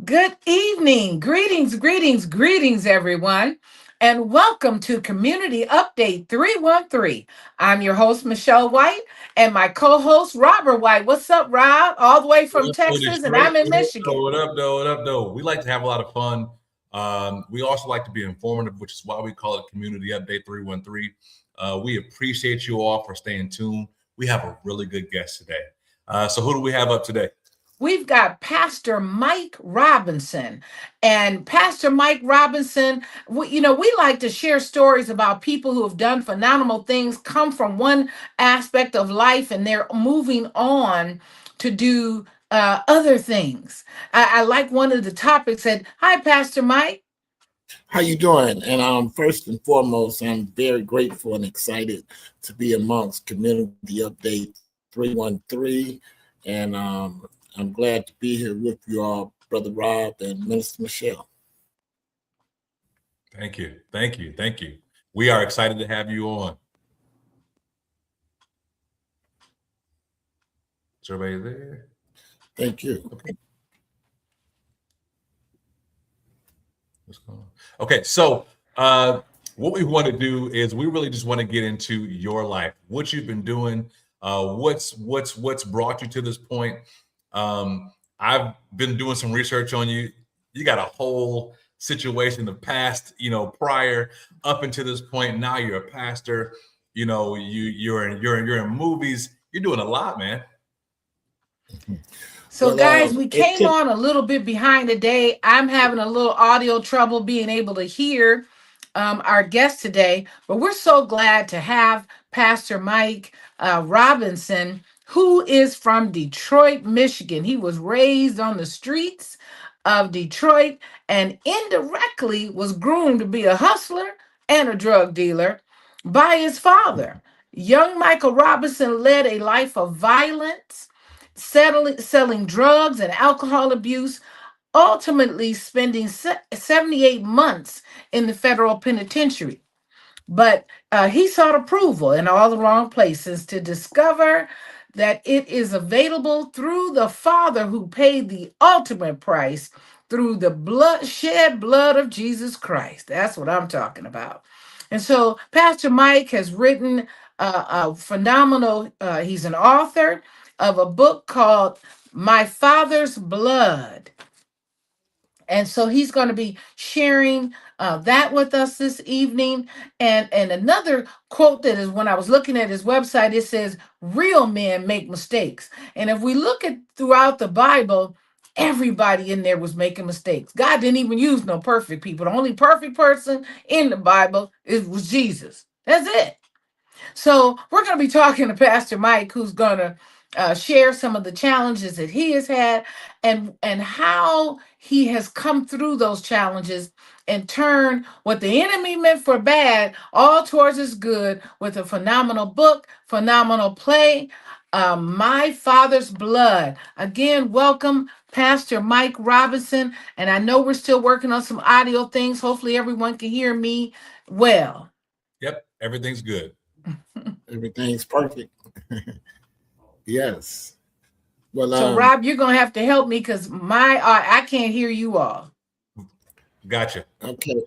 Good evening. Greetings, everyone. And welcome to Community Update 313. I'm your host, Michelle White, and my co host, Robert White. What's up, Rob? All the way from What up, Texas, and I'm Detroit? in Michigan. What up, though? What up, though? We like to have a lot of fun. We also like to be informative, which is why we call it Community Update 313. We appreciate you all for staying tuned. We have a really good guest today. So who do we have up today? We've got Pastor Mike Robinson. And Pastor Mike Robinson, we like to share stories about people who have done phenomenal things, come from one aspect of life, and they're moving on to do other things. I like one of the topics said, "Hi, Pastor Mike." How you doing? And first and foremost, I'm very grateful and excited to be amongst Community Update 313. And I'm glad to be here with you all, Brother Rob and Minister Michelle. Thank you. We are excited to have you on. Is everybody there? Thank you. Okay. What's going on? Okay, so what we want to do is we really just want to get into your life, what you've been doing, what's brought you to this point. I've been doing some research on you. You got a whole situation of past, prior up until this point. Now you're a pastor. You're in movies. You're doing a lot, man. So, guys, we came on a little bit behind today. I'm having a little audio trouble being able to hear our guest today, but we're so glad to have Pastor Mike Robinson, who is from Detroit, Michigan. He was raised on the streets of Detroit and indirectly was groomed to be a hustler and a drug dealer by his father. Young Michael Robinson led a life of violence, selling drugs and alcohol abuse, ultimately spending 78 months in the federal penitentiary. But he sought approval in all the wrong places to discover that it is available through the Father who paid the ultimate price through the shed blood of Jesus Christ. That's what I'm talking about. And so Pastor Mike has written a phenomenal, he's an author of a book called My Father's Blood. And so he's going to be sharing that with us this evening. And another quote that is, when I was looking at his website, it says, "Real men make mistakes." And if we look at throughout the Bible, everybody in there was making mistakes. God didn't even use no perfect people. The only perfect person in the Bible was Jesus. That's it. So we're going to be talking to Pastor Mike, who's going to share some of the challenges that he has had and how he has come through those challenges and turned what the enemy meant for bad all towards his good with a phenomenal book, phenomenal play, My Father's Blood. Again, welcome, Pastor Mike Robinson. And I know we're still working on some audio things. Hopefully everyone can hear me well. Yep, everything's good. Everything's perfect. Yes. Well, so Rob, you're gonna have to help me because I can't hear you all. Gotcha. Okay.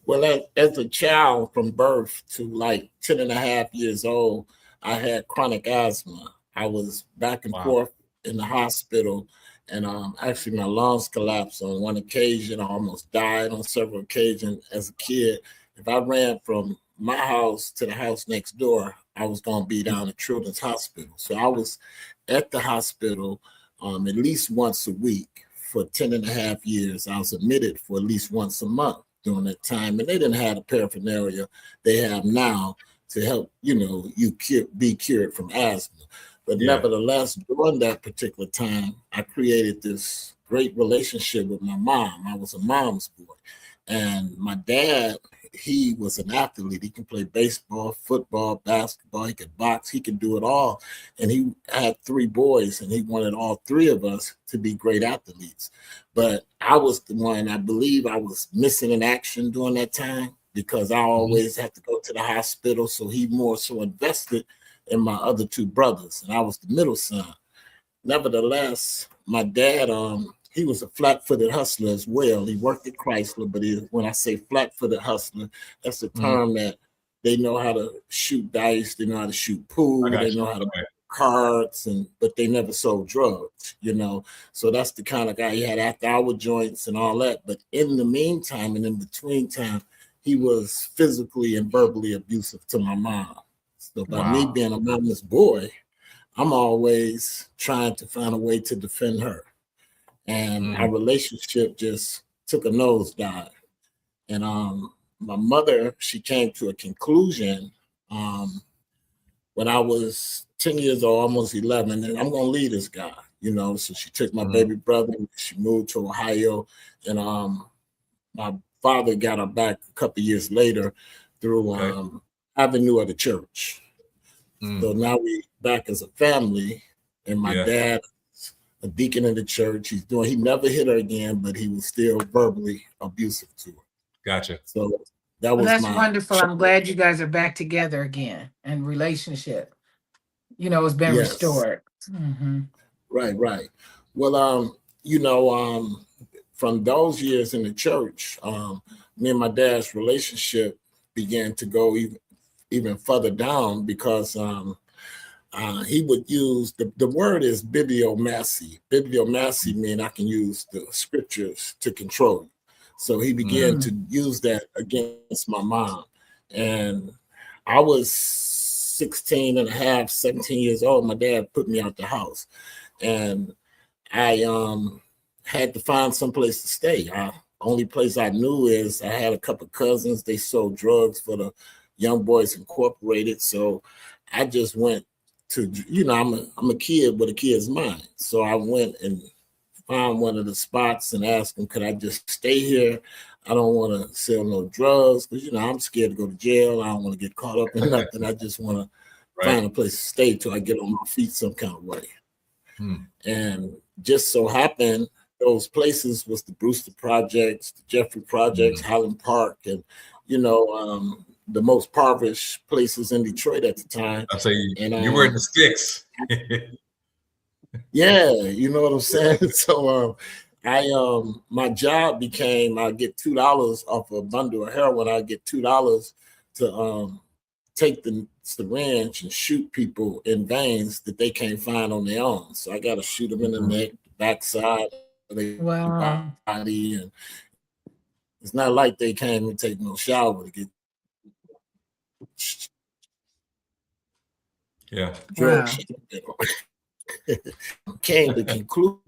Well, as a child from birth to like 10 and a half years old, I had chronic asthma. I was back and forth in the hospital, and actually my lungs collapsed on one occasion. I almost died on several occasions as a kid. If I ran from my house to the house next door, I was going to be down at Children's Hospital. So I was at the hospital at least once a week for 10 and a half years. I was admitted for at least once a month during that time. And they didn't have the paraphernalia they have now to help, you be cured from asthma. But nevertheless, during that particular time, I created this great relationship with my mom. I was a mom's boy. And my dad, he was an athlete. He can play baseball, football, basketball. He could box. He could do it all. And he had 3 boys, and he wanted all 3 of us to be great athletes. But I was the one, I believe I was missing in action during that time because I always had to go to the hospital. So he more so invested in my other 2 brothers, and I was the middle son. Nevertheless, my dad he was a flat-footed hustler as well. He worked at Chrysler, but when I say flat-footed hustler, that's a term that they know how to shoot dice, they know how to shoot pool, they know how to cards, but they never sold drugs, you know. So that's the kind of guy. He had after-hour joints and all that. But in the meantime and in between time, he was physically and verbally abusive to my mom. So by me being a mama's boy, I'm always trying to find a way to defend her. And our relationship just took a nosedive. And my mother, she came to a conclusion when I was 10 years old, almost 11, and I'm going to leave this guy, you know. So she took my baby brother, she moved to Ohio, and my father got her back a couple years later through avenue of the church. So now we back as a family, and my dad is a deacon in the church. He never hit her again, but he was still verbally abusive to her. Gotcha. So that's wonderful. I'm glad you guys are back together again, and relationship, you know, has been restored. Right. Well, you know, from those years in the church, me and my dad's relationship began to go even further down because he would use the word is bibliomancy. Bibliomancy means I can use the scriptures to control you. So he began to use that against my mom. And I was 16 and a half, 17 years old. My dad put me out the house. And I had to find some place to stay. Only place I knew is I had a couple of cousins. They sold drugs for the Young Boys Incorporated. So I just went to, you know, I'm a kid with a kid's mind. So I went and found one of the spots and asked him, could I just stay here? I don't want to sell no drugs because, you know, I'm scared to go to jail. I don't want to get caught up in nothing. I just want to find a place to stay till I get on my feet some kind of way. And just so happened, those places was the Brewster Projects, the Jeffrey Projects, Highland Park, and, you know, the most impoverished places in Detroit at the time. I'll say you were in the sticks. Yeah, you know what I'm saying? So my job became I get $2 off a bundle of heroin. I get $2 to take the syringe and shoot people in veins that they can't find on their own. So I got to shoot them in the neck, backside of their body, and it's not like they came and take no shower to get drugs. Came to conclude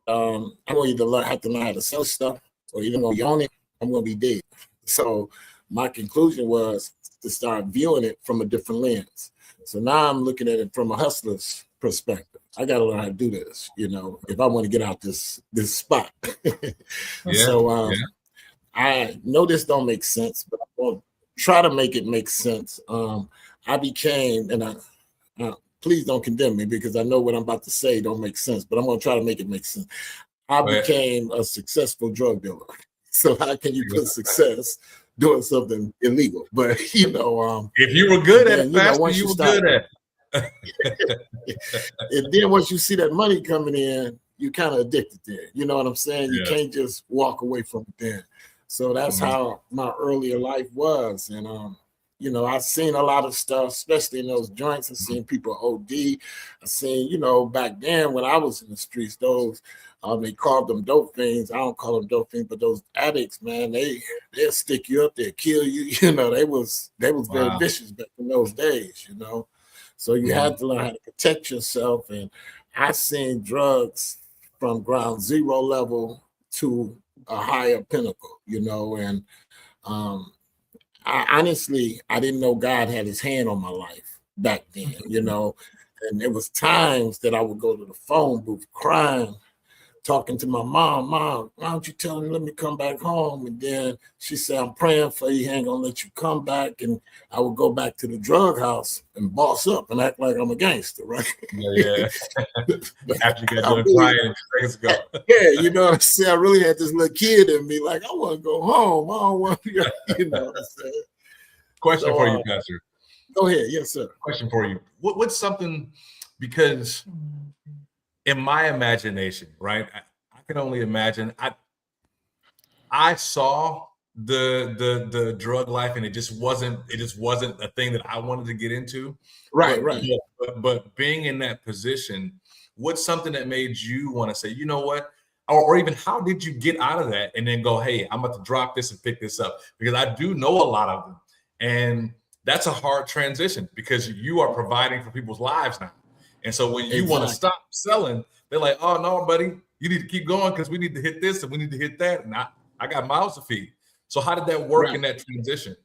I'm going to either have to learn how to sell stuff or either going to be on it, I'm going to be dead. So my conclusion was to start viewing it from a different lens. So now I'm looking at it from a hustler's perspective. I got to learn how to do this, you know, if I want to get out this spot. I know this don't make sense, but I'm going to try to make it make sense. I became, and please don't condemn me because I know what I'm about to say don't make sense, but I'm going to try to make it make sense. I became a successful drug dealer. So how can you put success doing something illegal? But, you know, if you were good at it, once you were good at it. And then once you see that money coming in, you kind of addicted there. You know what I'm saying? You can't just walk away from it then. So that's how my earlier life was. And, you know, I've seen a lot of stuff, especially in those joints. I've seen people OD. I've seen, you know, back then when I was in the streets, those, they called them dope fiends. I don't call them dope fiends, but those addicts, man, they'll stick you up, they'll kill you. You know, they was very vicious back in those days, you know. So you had to learn how to protect yourself. And I seen drugs from ground zero level to a higher pinnacle, you know, and I didn't know God had his hand on my life back then, you know, and there was times that I would go to the phone booth crying, talking to my mom, why don't you tell him, let me come back home? And then she said, I'm praying for you, he ain't gonna let you come back. And I would go back to the drug house and boss up and act like I'm a gangster, right? Yeah. After you got done crying days ago. Yeah, you know what I'm saying? I really had this little kid in me, like, I want to go home. I don't want to, you know what I'm saying? Question for you, Pastor. Go ahead. Yes, sir. Question for you. What's something, because in my imagination, right, I can only imagine. I saw the drug life, and it just wasn't a thing that I wanted to get into. Right, But being in that position, what's something that made you want to say, you know what? Or even how did you get out of that and then go, hey, I'm about to drop this and pick this up? Because I do know a lot of them. And that's a hard transition because you are providing for people's lives now. And so when you want to stop selling, they're like, oh, no, buddy, you need to keep going because we need to hit this and we need to hit that. And I got mouths to feed. So how did that work in that transition?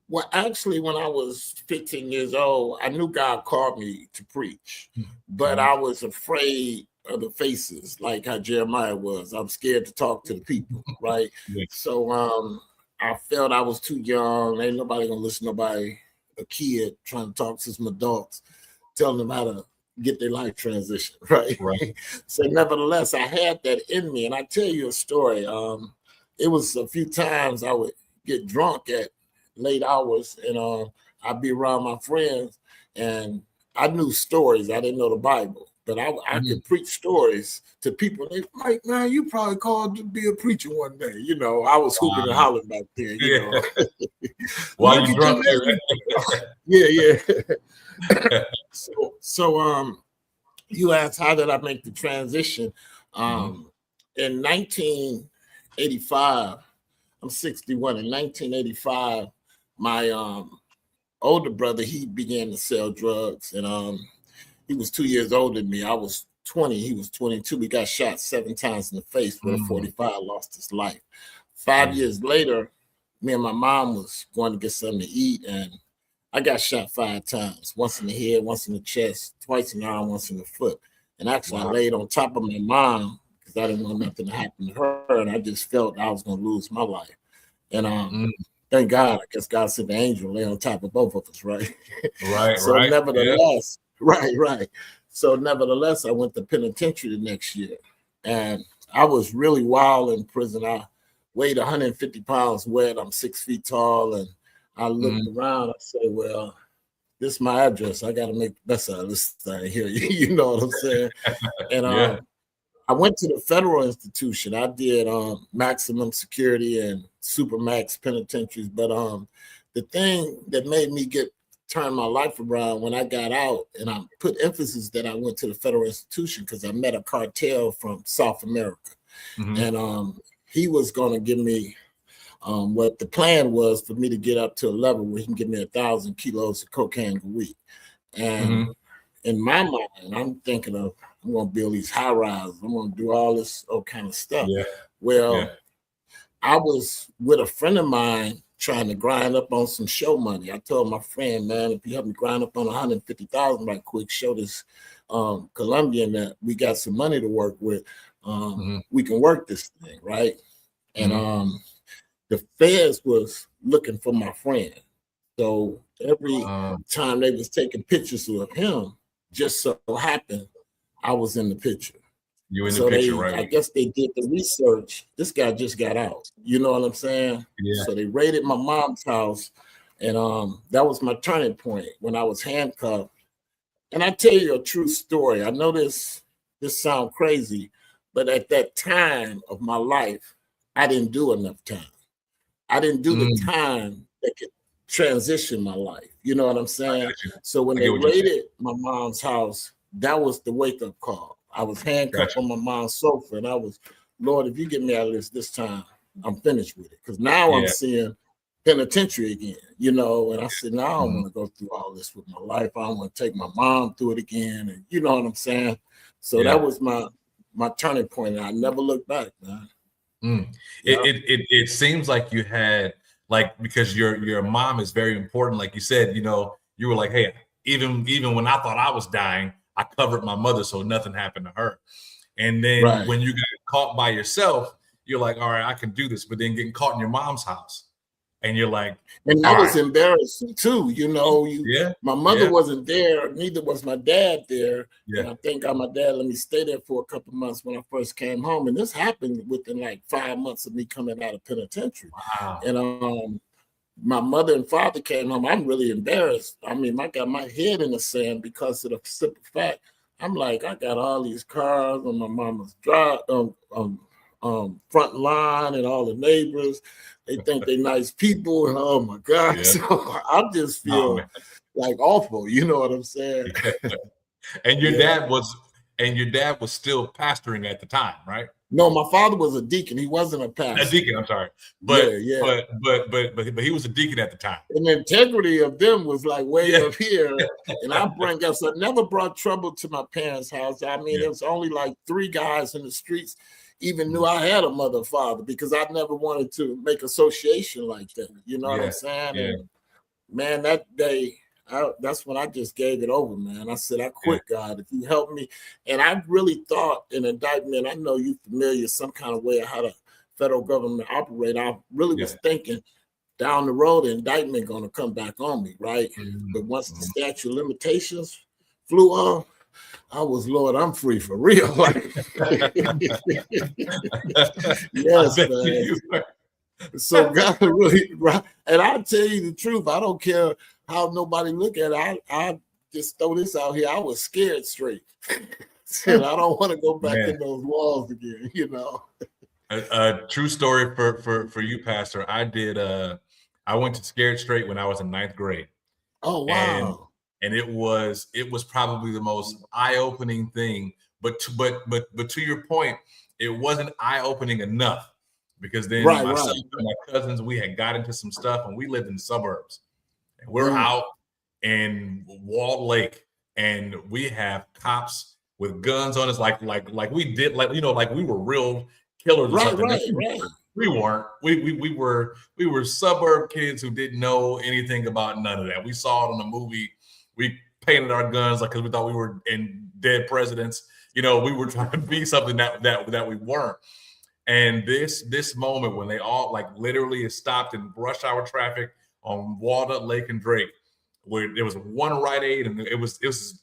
Well, actually, when I was 15 years old, I knew God called me to preach, but I was afraid of the faces, like how Jeremiah was. I'm scared to talk to the people, right? So I felt I was too young. Ain't nobody gonna listen to nobody, a kid trying to talk to some adults, telling them how to get their life transition, right? So nevertheless, I had that in me. And I tell you a story. It was a few times I would get drunk at late hours and I'd be around my friends and I knew stories. I didn't know the Bible. But I could preach stories to people. They like, man, you probably called to be a preacher one day. You know, I was hooping and hollering back there. You know, while you drunk, yeah. So you asked how did I make the transition? In 1985, I'm 61. In 1985, my older brother, he began to sell drugs, and he was 2 years older than me. I was 20. He was 22. We got shot 7 times in the face with a 45, lost his life. 5 years later, me and my mom was going to get something to eat, and I got shot 5 times. Once in the head, once in the chest, twice in the arm, once in the foot. And actually, I laid on top of my mom because I didn't want nothing to happen to her, and I just felt I was going to lose my life. And thank God, I guess God sent the angel lay on top of both of us, right? So nevertheless, right. So nevertheless, I went to penitentiary the next year, and I was really wild in prison. I weighed 150 pounds wet. I'm 6 feet tall, and I looked around. I said, well, this is my address. I got to make the best out of this thing here. You know what I'm saying? And I went to the federal institution. I did maximum security and supermax penitentiaries. But the thing that made me turn my life around when I got out, and I put emphasis that I went to the federal institution because I met a cartel from South America. And he was going to give me what the plan was for me to get up to a level where he can give me 1,000 kilos of cocaine a week. And in my mind, I'm thinking of, I'm going to build these high rises. I'm going to do all this kind of stuff. I was with a friend of mine trying to grind up on some show money. I told my friend, man, if you help me grind up on 150,000 right quick, show this Colombian that we got some money to work with. We can work this thing, right? And the feds was looking for my friend. So every time they was taking pictures of him, just so happened I was in the picture. You in the picture, right? I guess they did the research. This guy just got out. You know what I'm saying? So they raided my mom's house, and that was my turning point when I was handcuffed. And I tell you a true story. I know this sounds crazy, but at that time of my life, I didn't do enough time. I didn't do the time that could transition my life. You know what I'm saying? So when they raided my mom's house, that was the wake-up call. I was handcuffed on my mom's sofa, and I was, Lord, if you get me out of this time, I'm finished with it. Because now I'm seeing penitentiary again, you know, and I said, no, I don't want to go through all this with my life. I don't want to take my mom through it again, and you know what I'm saying? So that was my turning point, and I never looked back, man. It seems like you had, like, because your mom is very important, like you said, you know, you were like, hey, even when I thought I was dying, I covered my mother so nothing happened to her. And then when you got caught by yourself, you're like, all right, I can do this. But then getting caught in your mom's house, and you're like, and that was embarrassing too. You know, my mother wasn't there, neither was my dad there. And I thank God my dad let me stay there for a couple months when I first came home. And this happened within like 5 months of me coming out of penitentiary. And my mother and father came home. I'm really embarrassed. I mean, I got my head in the sand because of the simple fact I'm like, I got all these cars on my mama's drive, front line, and all the neighbors. They think they nice people, and oh my God, Yeah. so I just Oh, feel man. like awful. You know what I'm saying? And your Yeah. dad was still pastoring at the time, right? No, my father was a deacon. He wasn't a A pastor. deacon, I'm sorry. But Yeah. but he was a deacon at the time. And the integrity of them was like way Yeah. up here. And I bring up, so I never brought trouble to my parents' house. I mean, Yeah. it was only like 3 guys in the streets even knew I had a mother and father, because I never wanted to make association like that. You know what Yeah. I'm saying? Yeah. And man, that day, that's when I just gave it over, man. I said, I quit, God, if you help me. And I really thought an indictment, I know you're familiar some kind of way of how the federal government operate. I really was thinking down the road, the indictment going to come back on me, right? But once the statute of limitations flew on, I was, Lord, I'm free for real. Yes, man. So God really, right? And I'll tell you the truth. I don't care how nobody look at it. I just throw this out here. I was scared straight. Said I don't want to go back in those walls again, you know. A true story for you, Pastor. I went to Scared Straight when I was in 9th grade. Oh wow. And it was probably the most eye-opening thing. But to your point, it wasn't eye-opening enough, because then myself and my cousins, we had got into some stuff, and we lived in the suburbs. And we're out in Walled Lake, and we have cops with guns on us, like we did, like, you know, like we were real killers or something. Right. We weren't. We were suburb kids who didn't know anything about none of that. We saw it on a movie. We painted our guns like, because we thought we were in Dead Presidents. You know, we were trying to be something that we weren't. And this moment when they all like literally stopped in rush hour traffic on Walnut Lake and Drake, where there was one Rite Aid, and it was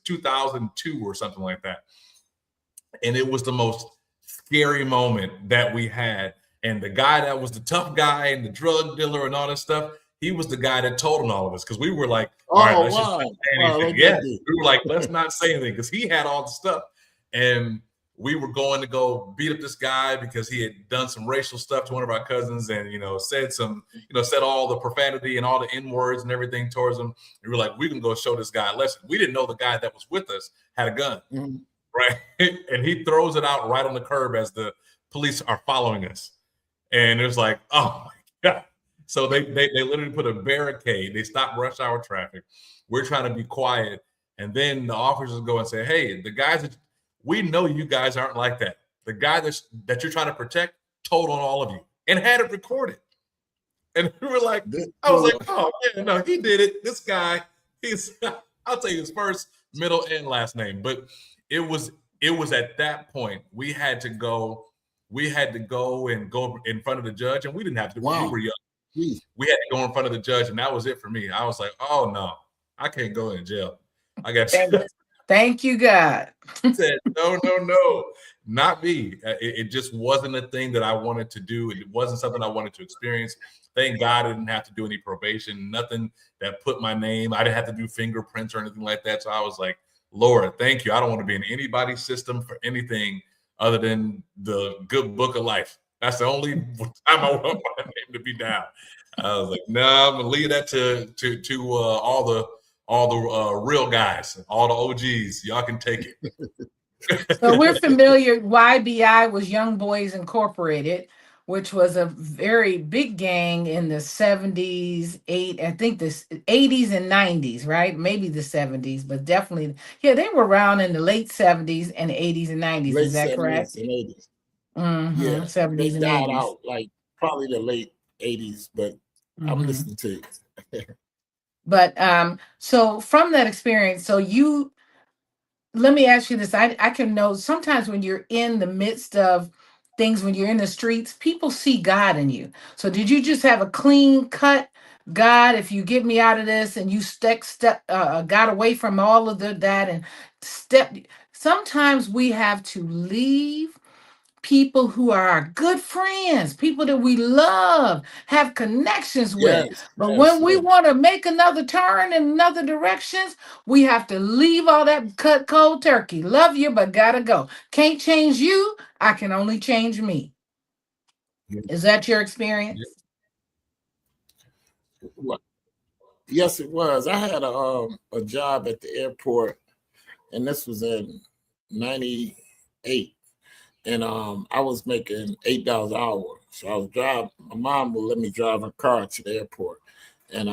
2002 or something like that. And it was the most scary moment that we had. And the guy that was the tough guy and the drug dealer and all this stuff, he was the guy that told on all of us, because we were like, all right, let's just not say anything. Yeah, we were like, let's not say anything, because he had all the stuff. And we were going to go beat up this guy because he had done some racial stuff to one of our cousins, and, you know, said all the profanity and all the N words and everything towards him. And we were like, we can go show this guy a lesson. We didn't know the guy that was with us had a gun, right? And he throws it out right on the curb as the police are following us. And it was like, oh my God. So they literally put a barricade. They stopped rush hour traffic. We're trying to be quiet. And then the officers go and say, hey, the guys that we know, you guys aren't like that. The guy that you're trying to protect told on all of you and had it recorded. And we were like, I was like, oh yeah, no, he did it. This guy, I'll tell you his first, middle, and last name. But it was at that point we had to go and go in front of the judge, and we didn't have to. Wow. We were young. We had to go in front of the judge, and that was it for me. I was like, oh no, I can't go in jail. I got Thank you, God. He said, no, not me. It just wasn't a thing that I wanted to do. It wasn't something I wanted to experience. Thank God I didn't have to do any probation, nothing that put my name. I didn't have to do fingerprints or anything like that. So I was like, Lord, thank you. I don't want to be in anybody's system for anything other than the good book of life. That's the only time I want my name to be down. I was like, no, I'm gonna leave that to all the real guys, all the OGs. Y'all can take it. So we're familiar. YBI was Young Boys Incorporated, which was a very big gang in the 70s, I think the 80s and 90s, right? Maybe the 70s, but definitely, yeah, they were around in the late 70s and 80s and 90s. Late is that correct? 70s and 80s. Yeah, 70s they and died 80s. out like probably the late 80s, but I'm listening to you. But so from that experience, so let me ask you this. I can know sometimes when you're in the midst of things, when you're in the streets, people see God in you. So did you just have a clean cut God, if you get me out of this, and you got away from all of that and step? Sometimes we have to leave people who are our good friends, people that we love, have connections with. Yes, But yes, when we yes. want to make another turn in another directions, we have to leave all that cut cold turkey. Love you, but gotta go. Can't change you. I can only change me. Is that your experience? Well, yes, it was. I had a job at the airport, and this was in '98. And I was making $8 an hour. So I was driving. My mom would let me drive her car to the airport, and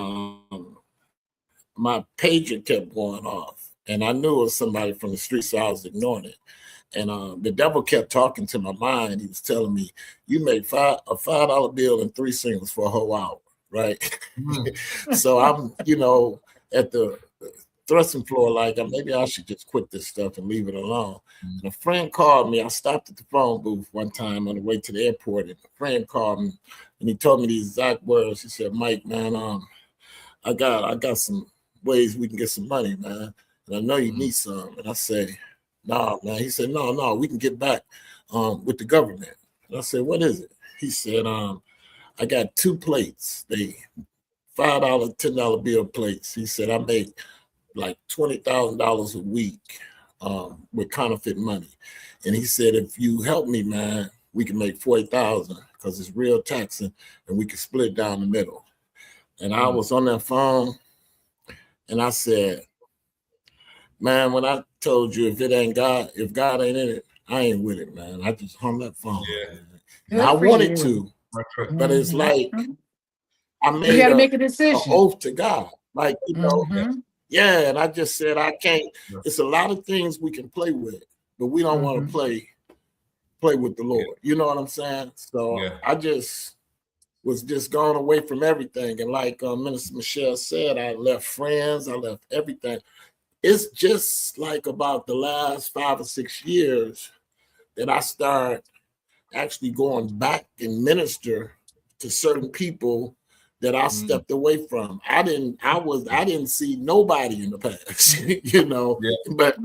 my pager kept going off, and I knew it was somebody from the street, so I was ignoring it. And the devil kept talking to my mind. He was telling me, "You make a $5 bill and 3 singles for a whole hour, right?" So I'm, at the thrusting floor, like maybe I should just quit this stuff and leave it alone. And a friend called me. I stopped at the phone booth one time on the way to the airport, and a friend called me, and he told me these exact words. He said, "Mike, man, I got some ways we can get some money, man, and I know you need some." And I said, "No, man." He said, No, we can get back with the government." And I said, "What is it?" He said, "I got 2 plates. They $5, $10 bill plates." He said, "I make like $20,000 a week with counterfeit money." And he said, "If you help me, man, we can make 40,000 because it's real taxing, and we can split it down the middle." And I was on that phone, and I said, "Man, when I told you if God ain't in it, I ain't with it, man." I just hung that phone. Yeah. And I wanted to, but it's like I You made got to make a an decision. oath to God. Like, yeah, and I just said, I can't. It's a lot of things we can play with, but we don't want to play with the Lord. You know what I'm saying? So I just was just going away from everything. And like Minister Michelle said, I left friends, I left everything. It's just like about the last 5 or 6 years that I start actually going back and minister to certain people that I stepped away from. I didn't see nobody in the past, but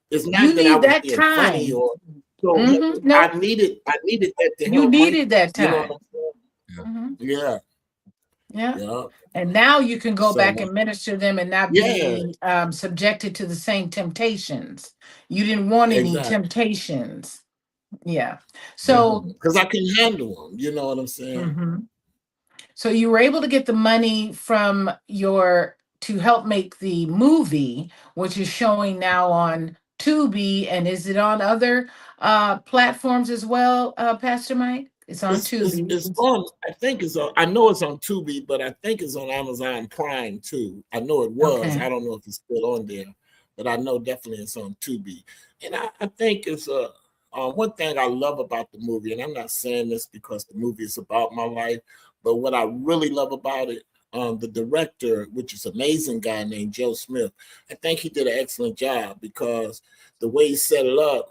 it's not You that I need was that being time. funny or so. No. I needed that to You help needed Mike, that time. you know what I'm saying? Yeah. And now you can go So, back and minister them and not be subjected to the same temptations. You didn't want any temptations. Yeah. So because I can handle them, you know what I'm saying? So you were able to get the money from to help make the movie, which is showing now on Tubi, and is it on other platforms as well, Pastor Mike? It's on Tubi. It's on. I think it's on. I know it's on Tubi, but I think it's on Amazon Prime too. I know it was. Okay. I don't know if it's still on there, but I know definitely it's on Tubi. And I think it's one thing I love about the movie, and I'm not saying this because the movie is about my life, but what I really love about it, the director, which is an amazing guy named Joe Smith, I think he did an excellent job because the way he set it up,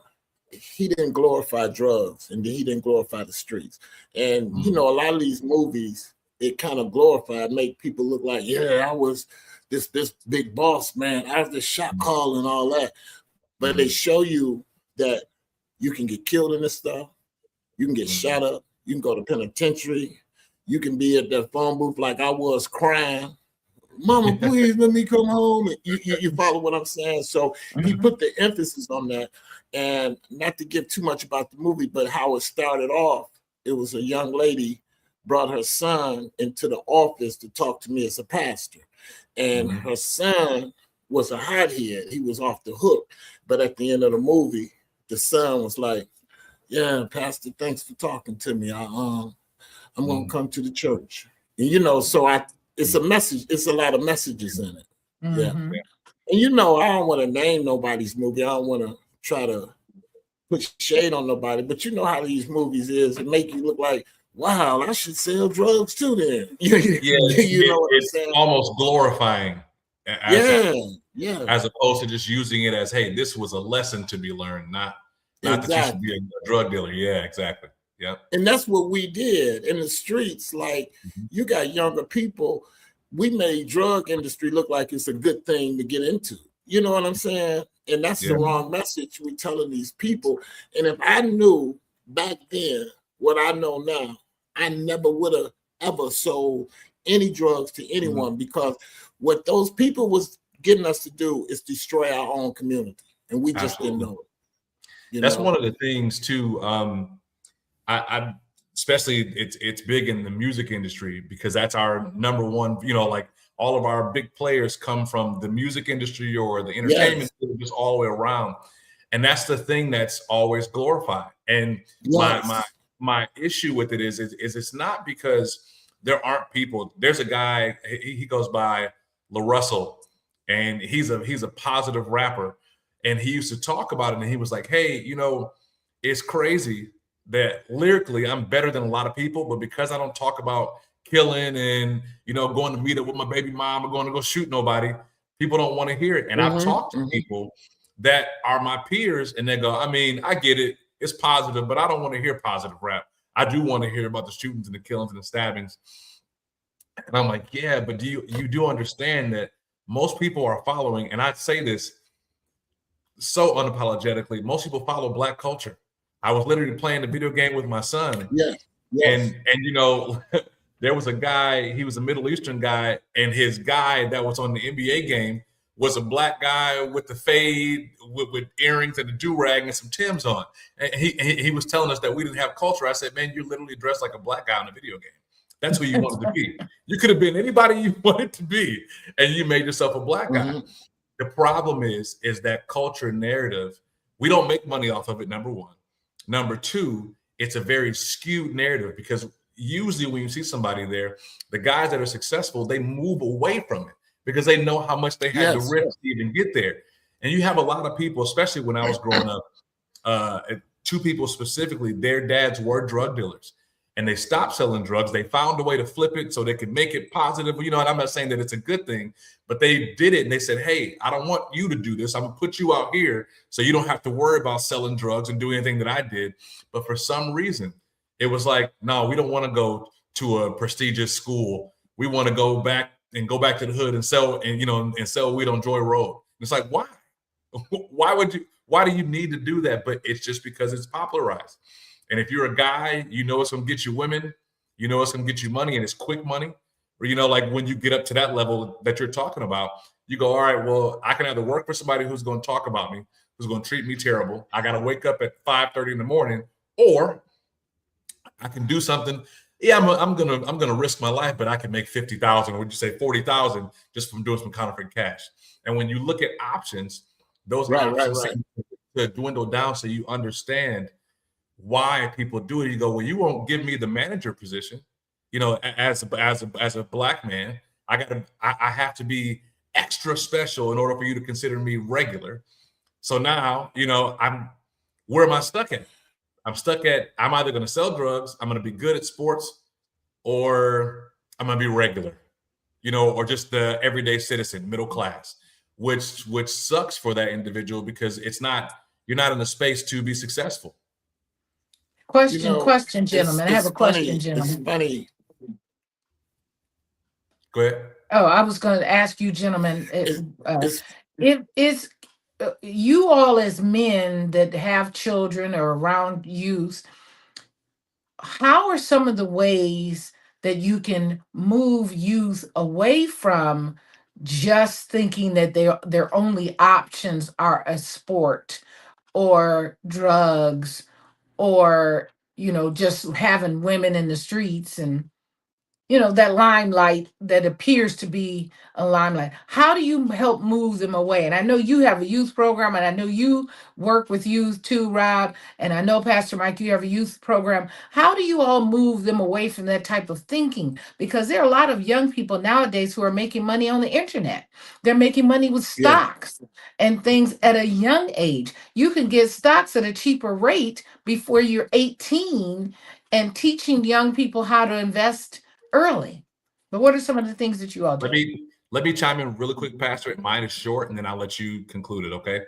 he didn't glorify drugs and he didn't glorify the streets. And, a lot of these movies, it kind of glorified, make people look like, yeah, I was this big boss, man. I was the shot call and all that. But they show you that you can get killed in this stuff. You can get shot up. You can go to penitentiary. You can be at that phone booth like I was crying. Mama, please let me come home. And you follow what I'm saying? So he put the emphasis on that. And not to give too much about the movie, but how it started off, it was a young lady brought her son into the office to talk to me as a pastor. And her son was a hothead. He was off the hook. But at the end of the movie, the son was like, yeah, Pastor, thanks for talking to me. I'm going to come to the church. And, so it's a message. It's a lot of messages in it. Yeah. And, I don't want to name nobody's movie. I don't want to try to put shade on nobody, but you know how these movies is. It make you look like, wow, I should sell drugs too then. You know what I'm saying? Almost glorifying. As opposed to just using it as, hey, this was a lesson to be learned, not that you should be a drug dealer. Yeah, exactly. Yeah. And that's what we did in the streets. Like you got younger people. We made drug industry look like it's a good thing to get into. You know what I'm saying? And that's the wrong message we're telling these people. And if I knew back then, what I know now, I never would have ever sold any drugs to anyone because what those people was getting us to do is destroy our own community, and we just didn't know it. That's one of the things too. I especially it's big in the music industry because that's our number one. Like all of our big players come from the music industry or the entertainment, just all the way around. And that's the thing that's always glorified. And my issue with it is it's not because there aren't people. There's a guy, he goes by LaRussell, and he's a positive rapper. And he used to talk about it, and he was like, hey, it's crazy that lyrically I'm better than a lot of people, but because I don't talk about killing and, going to meet up with my baby mom or going to go shoot nobody, people don't want to hear it. And I've talked to people that are my peers, and they go, I mean, I get it. It's positive, but I don't want to hear positive rap. I do want to hear about the shootings and the killings and the stabbings. And I'm like, yeah, but you do understand that most people are following, and I say this so unapologetically, most people follow Black culture. I was literally playing the video game with my son. And there was a guy, he was a Middle Eastern guy, and his guy that was on the NBA game was a Black guy with the fade, with earrings and a do-rag and some Timbs on. And he was telling us that we didn't have culture. I said, man, you're literally dressed like a Black guy in a video game. That's who you wanted to be. You could have been anybody you wanted to be, and you made yourself a Black guy. The problem is that culture narrative, we don't make money off of it, number one. Number two, it's a very skewed narrative because usually when you see somebody there, the guys that are successful, they move away from it because they know how much they had to risk to even get there. And you have a lot of people, especially when I was growing up, two people specifically, their dads were drug dealers. And they stopped selling drugs. They found a way to flip it so they could make it positive. And I'm not saying that it's a good thing, but they did it. And they said, hey, I don't want you to do this. I'm going to put you out here so you don't have to worry about selling drugs and doing anything that I did. But for some reason, it was like, no, we don't want to go to a prestigious school. We want to go back to the hood and sell and sell weed on Joy Road. It's like, why? Why do you need to do that? But it's just because it's popularized. And if you're a guy, it's going to get you women, it's going to get you money, and it's quick money. Or, like when you get up to that level that you're talking about, you go, all right, well, I can either work for somebody who's going to talk about me, who's going to treat me terrible. I got to wake up at 5:30 in the morning, or I can do something. Yeah, I'm gonna risk my life, but I can make 50,000, or would you say 40,000 just from doing some counterfeit cash. And when you look at options, those options seem to dwindle down, so you understand why people do it. You go, well, you won't give me the manager position, as a Black man, I have to be extra special in order for you to consider me regular. So now, where am I stuck at? I'm either going to sell drugs, I'm going to be good at sports, or I'm going to be regular, or just the everyday citizen, middle class, which sucks for that individual because you're not in the space to be successful. Question, gentlemen. I have a question, gentlemen. It's funny. Go ahead. Oh, I was going to ask you, gentlemen, if you all as men that have children or around youth, how are some of the ways that you can move youth away from just thinking that their only options are a sport or drugs, or just having women in the streets and that limelight that appears to be a limelight? How do you help move them away? And I know you have a youth program, and I know you work with youth too, Rob, and I know Pastor Mike, you have a youth program. How do you all move them away from that type of thinking? Because there are a lot of young people nowadays who are making money on the internet. They're making money with stocks and things at a young age. You can get stocks at a cheaper rate before you're 18, and teaching young people how to invest early. But what are some of the things that you all do? Let me chime in really quick, Pastor. Mine is short, and then I'll let you conclude it, okay?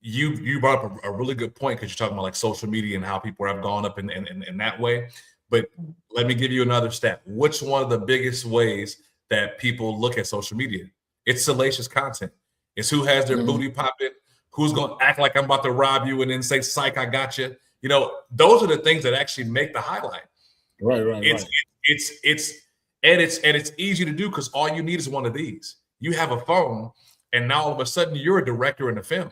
You brought up a really good point because you're talking about like social media and how people have gone up in that way. But let me give you another step. Which one of the biggest ways that people look at social media? It's salacious content. It's who has their booty popping, who's going to act like I'm about to rob you and then say, psych, I got you. You know, those are the things that actually make the highlight. Right. It's easy to do because all you need is one of these. You have a phone, and now all of a sudden you're a director in the film,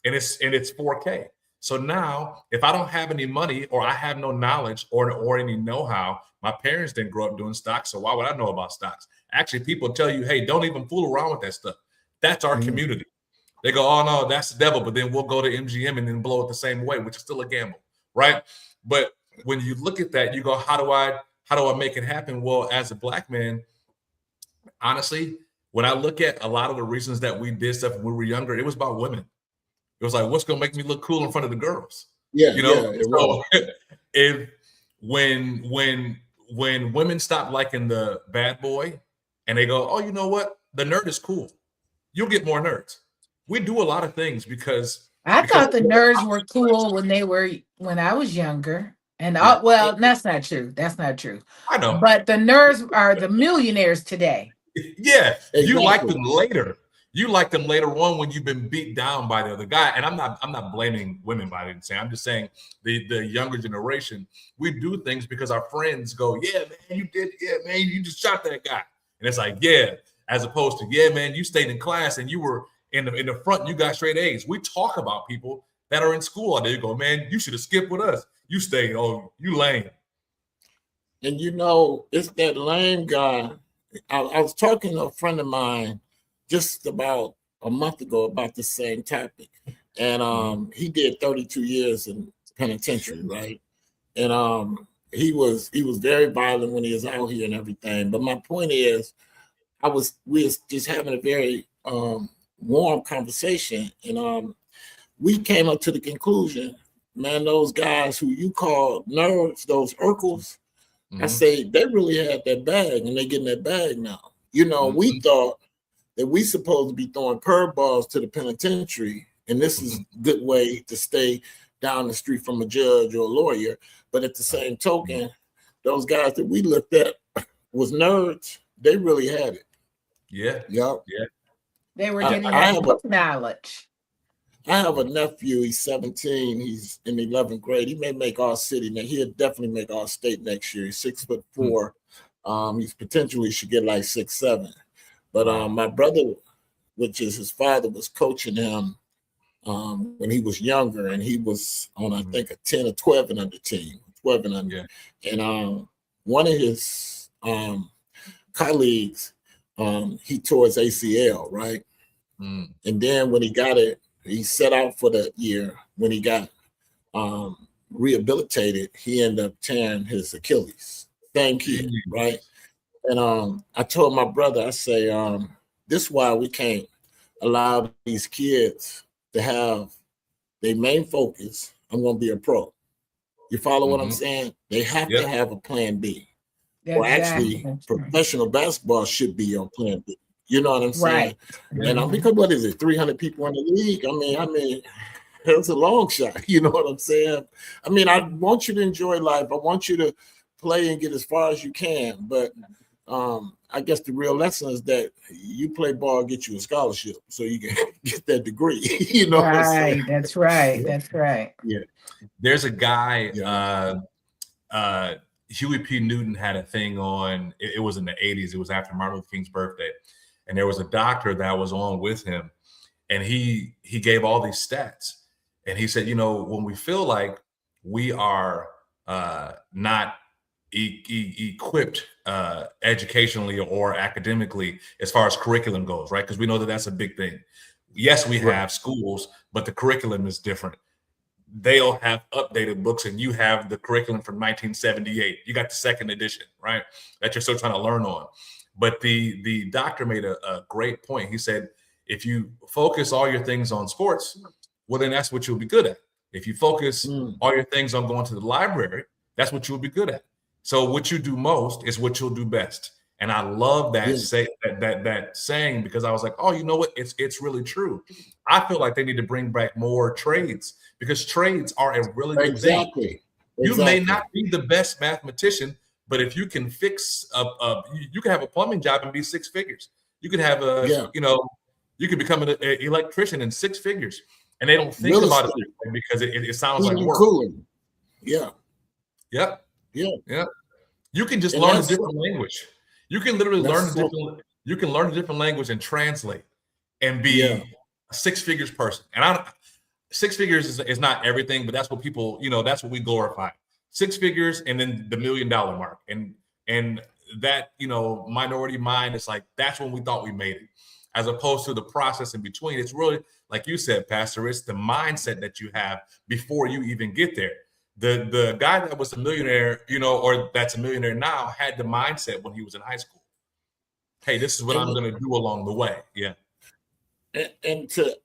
and it's 4K. So now, if I don't have any money or I have no knowledge or any know-how, my parents didn't grow up doing stocks, so why would I know about stocks? Actually, people tell you, hey, don't even fool around with that stuff. That's our community. They go, oh no, that's the devil, but then we'll go to MGM and then blow it the same way, which is still a gamble, right? But when you look at that, you go, how do I make it happen? Well, as a Black man, honestly, when I look at a lot of the reasons that we did stuff when we were younger, it was about women. It was like, what's going to make me look cool in front of the girls? Yeah, you know. Yeah, so if when women stop liking the bad boy and they go, oh, you know what, the nerd is cool, you'll get more nerds. We do a lot of things because I thought the nerds were cool when I was younger. And well, that's not true. That's not true. I know. But the nerds are the millionaires today. Yeah, exactly. You like them later. You like them later on when you've been beat down by the other guy. And I'm not blaming women by it. I'm just saying the younger generation, we do things because our friends go, yeah, man, you did. Yeah, man, you just shot that guy. And it's like, yeah, as opposed to, yeah, man, you stayed in class and you were in the front and you got straight A's. We talk about people that are in school all day. You go, man, you should have skipped with us. You stayed. Oh, you lame. And you know, it's that lame guy. I was talking to a friend of mine just about a month ago about the same topic. And he did 32 years in penitentiary, right? And he was very violent when he was out here and everything. But my point is, we was just having a very warm conversation, and we came up to the conclusion, man, those guys who you call nerds, those Urkels, I say they really had that bag, and they getting that bag now. You know, we thought that we supposed to be throwing curveballs to the penitentiary, and this is a good way to stay down the street from a judge or a lawyer. But at the same token, those guys that we looked at was nerds. They really had it. Yeah. Yep. Yeah. They were getting that book knowledge. I have a nephew. He's 17. He's in 11th grade. He may make all city. Now he'll definitely make all state next year. He's 6'4". He's potentially should get like 6'7". But my brother, which is his father, was coaching him when he was younger, and he was on I think a 10 or 12 and under team, 12 and under. Yeah. And one of his colleagues, he tore his ACL, right? And then when he got it, he set out for the year. When he got rehabilitated, he ended up tearing his Achilles. Same kid, right? And I told my brother, I say, this is why we can't allow these kids to have their main focus. I'm going to be a pro. You follow what I'm saying? They have to have a plan B. Or actually, professional basketball should be your plan B. You know what I'm saying? Right. And because what is it, 300 people in the league? I mean, it's a long shot. You know what I'm saying? I mean, I want you to enjoy life. I want you to play and get as far as you can. But I guess the real lesson is that you play ball, get you a scholarship, so you can get that degree. You know what I'm saying? That's right. That's right. Yeah. There's a guy. Huey P. Newton had a thing on. It was in the 80s. It was after Martin Luther King's birthday. And there was a doctor that was on with him, and he gave all these stats. And he said, you know, when we feel like we are not equipped educationally or academically as far as curriculum goes, right? Because we know that that's a big thing. Yes, we have schools, but the curriculum is different. They'll have updated books, and you have the curriculum from 1978. You got the second edition, right? That you're still trying to learn on. But the doctor made a great point. He said, if you focus all your things on sports, well, then that's what you'll be good at. If you focus all your things on going to the library, that's what you'll be good at. So what you do most is what you'll do best. And I love that that saying, because I was like, oh, you know what? It's really true. I feel like they need to bring back more trades, because trades are a really good thing. You may not be the best mathematician, but if you can fix you can have a plumbing job and be 6 figures. You could have you know, you could become an electrician in 6 figures. and they don't think Real about it estate. that way because it sounds like Heating and work. cooling. Yeah. Yep. Yeah. Yeah. You can just And learn a that's different language. You can literally learn a That's so- different. You can learn a different language and translate, and be Yeah. a six figures person. And six figures is not everything, but that's what people, that's what we glorify. Six figures, and then the $1 million mark, and that minority mind is like, that's when we thought we made it, as opposed to the process in between. It's really, like you said, Pastor, it's the mindset that you have before you even get there. The guy that was a millionaire, or that's a millionaire now, had the mindset when he was in high school. Hey, this is what I'm going to do along the way. Yeah. And to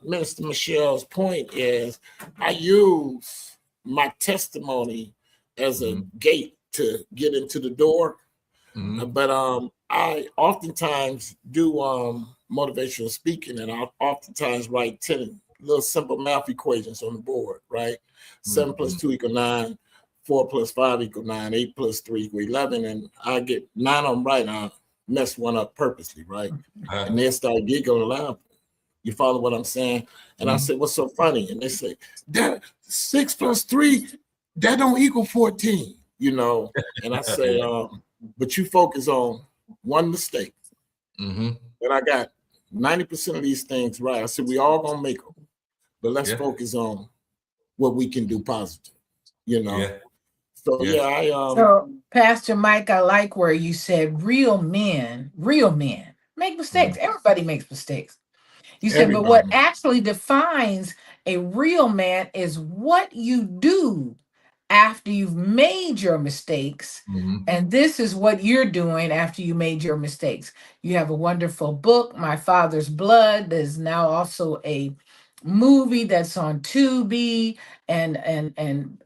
Minister Michelle's point is, I use my testimony as a gate to get into the door. But I oftentimes do motivational speaking, and I oftentimes write 10 little simple math equations on the board, right? 7 plus 2 equals 9, 4 plus 5 equals 9, 8 plus 3 equals 11, and I get 9 of them right, and I mess one up purposely, right? And they start giggling and laughing. You follow what I'm saying? And I said, what's so funny? And they say, that 6 plus 3, that don't equal 14, And I say, but you focus on one mistake. And I got 90% of these things right. I said, we all gonna make them, but let's focus on what we can do positive, So So Pastor Mike, I like where you said real men make mistakes. Everybody makes mistakes. You said, but what actually defines a real man is what you do after you've made your mistakes. And this is what you're doing after you made your mistakes. You have a wonderful book, My Father's Blood. There's now also a movie that's on Tubi and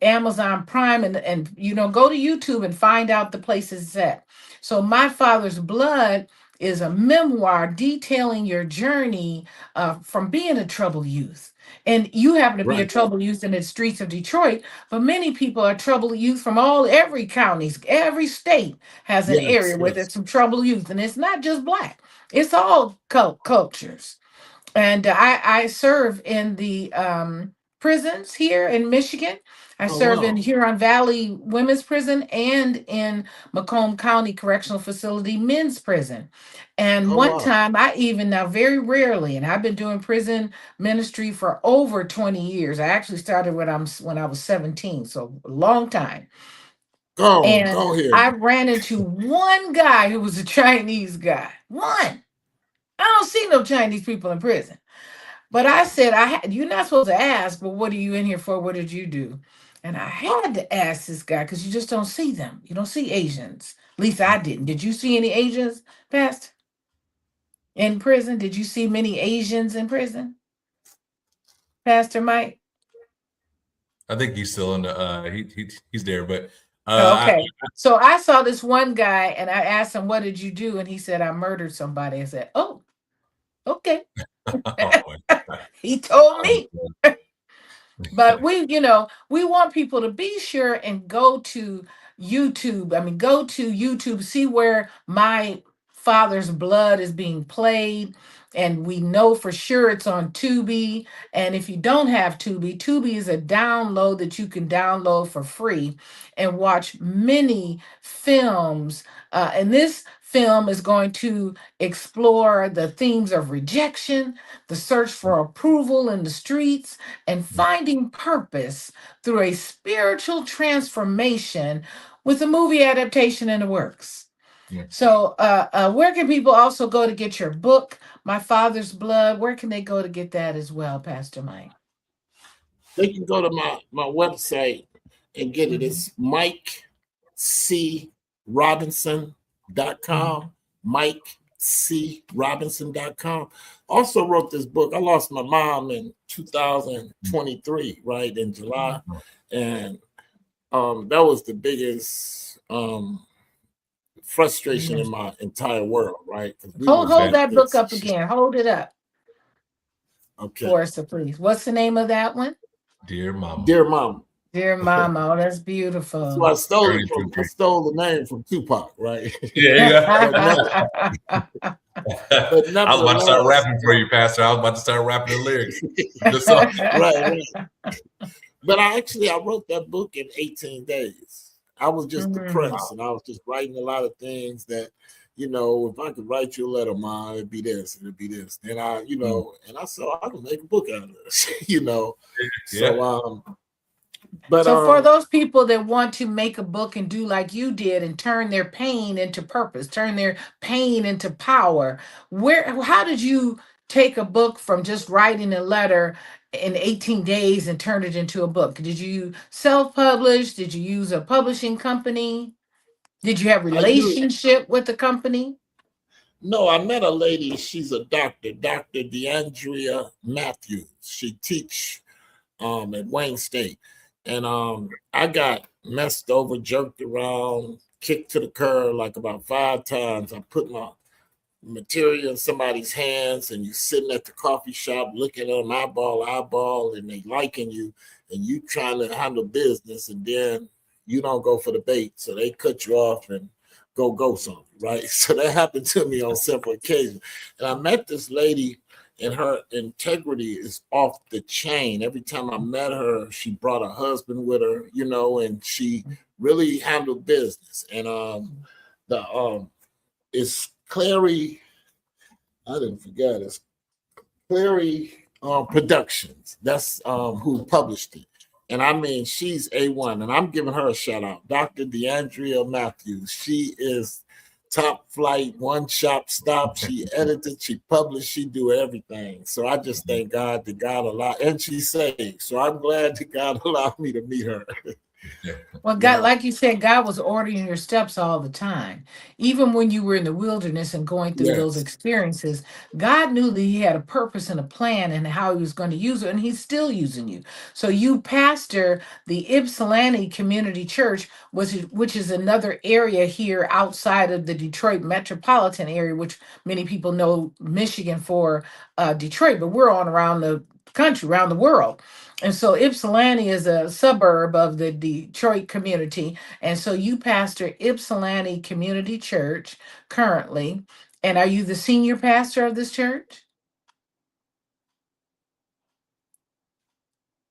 Amazon Prime, and go to YouTube and find out the places it's at. So My Father's Blood is a memoir detailing your journey from being a troubled youth. And you happen to be a troubled youth in the streets of Detroit, but many people are troubled youth from every counties, every state has an area where there's some troubled youth. And it's not just Black, it's all cultures. And I serve in the prisons here in Michigan. I serve in Huron Valley Women's Prison and in Macomb County Correctional Facility Men's Prison. And one time, now very rarely, and I've been doing prison ministry for over 20 years. I actually started when I was 17, so a long time. Go and ahead. I ran into one guy who was a Chinese guy. One. I don't see no Chinese people in prison. But I said, you're not supposed to ask, but what are you in here for? What did you do? And I had to ask this guy because you just don't see them. You don't see Asians. At least I didn't. Did you see any Asians, Pastor? In prison? Did you see many Asians in prison? Pastor Mike? I think he's still in the he's there, but okay. So I saw this one guy and I asked him, what did you do? And he said, I murdered somebody. I said, oh, okay. He told me. But we want people to be sure and go to YouTube, see where My Father's Blood is being played. And we know for sure it's on Tubi. And if you don't have Tubi is a download that you can download for free and watch many films. And this film is going to explore the themes of rejection, the search for approval in the streets, and finding purpose through a spiritual transformation with a movie adaptation in the works. Yeah. So where can people also go to get your book, My Father's Blood? Where can they go to get that as well, Pastor Mike? They can go to my website and get it. It's MikeCRobinson.com. MikeCRobinson.com. Also wrote this book. I lost my mom in 2023, right, in July. And that was the biggest frustration in my entire world, right? Hold that book up again. Hold it up. Okay. For us, please. What's the name of that one? Dear Mama. Dear Mama. Dear Mama. Oh, that's So beautiful. I stole it from, I 33. stole the name from Tupac, right? Yeah, but no, but I was about to start nevertheless, rapping for you, Pastor. I was about to start rapping the lyrics. The song. right. But I wrote that book in 18 days. I was just depressed, and I was just writing a lot of things that, if I could write you a letter, Ma, it'd be this, it'd be this. And and I saw I can make a book out of this, Yeah. So but So for those people that want to make a book and do like you did and turn their pain into purpose, turn their pain into power, how did you take a book from just writing a letter in 18 days and turn it into a book? Did you self-publish? Did you use a publishing company? Did you have I use relationship with the company? No, I met a lady. She's a doctor, Dr. DeAndrea Matthews. She teach at Wayne State. And I got messed over, jerked around, kicked to the curb like about 5 times. I put my material in somebody's hands, and you sitting at the coffee shop looking at them eyeball, and they liking you, and you trying to handle business, and then you don't go for the bait. So they cut you off and go something, right? So that happened to me on several occasions. And I met this lady, and her integrity is off the chain. Every time I met her, she brought her husband with her, and she really handled business. And it's Clary, I didn't forget, it's Clary Productions. That's who published it. And I mean, she's A1, and I'm giving her a shout out. Dr. DeAndrea Matthews. She is top flight, one shop stop. She edited, she published, she do everything. So I just thank God that God allowed, and she's saved. So I'm glad that God allowed me to meet her. Well, God, like you said, God was ordering your steps all the time. Even when you were in the wilderness and going through those Yes. experiences, God knew that He had a purpose and a plan and how He was going to use it, and He's still using you. So you pastor the Ypsilanti Community Church, which is another area here outside of the Detroit metropolitan area, which many people know Michigan for Detroit, but we're on around the country, around the world. And so Ypsilanti is a suburb of the Detroit community. And so you pastor Ypsilanti Community Church currently. And are you the senior pastor of this church?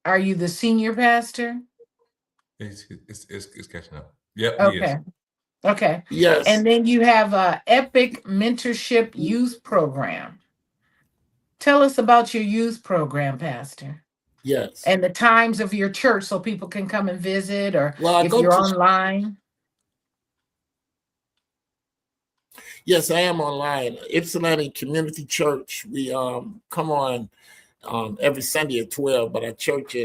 Are you the senior pastor? It's catching up. Yep, he is. Okay. Okay. Yes. And then you have a Epic Mentorship Youth Program. Tell us about your youth program, Pastor. Yes. And the times of your church so people can come and visit, or Well, if you're online. Yes, I am online. Ypsilanti Community Church. We come on every Sunday at 12, but our church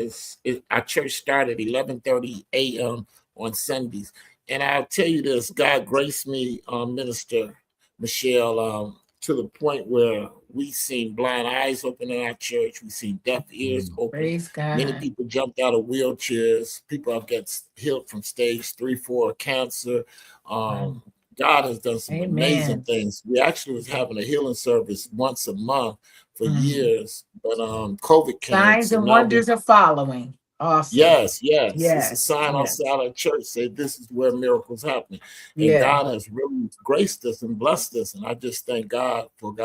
started 11:30 a.m. on Sundays. And I'll tell you this, God graced me, Minister Michelle, to the point where we seen blind eyes open in our church. We seen deaf ears open. Praise God. Many people jumped out of wheelchairs. People have got healed from stage 3, 4 cancer. God has done some amazing things. We actually was having a healing service once a month for years, but COVID came. Signs and wonders are following. Awesome. Yes. It's a sign outside our church say this is where miracles happen. And God has really graced us and blessed us. And I just thank God for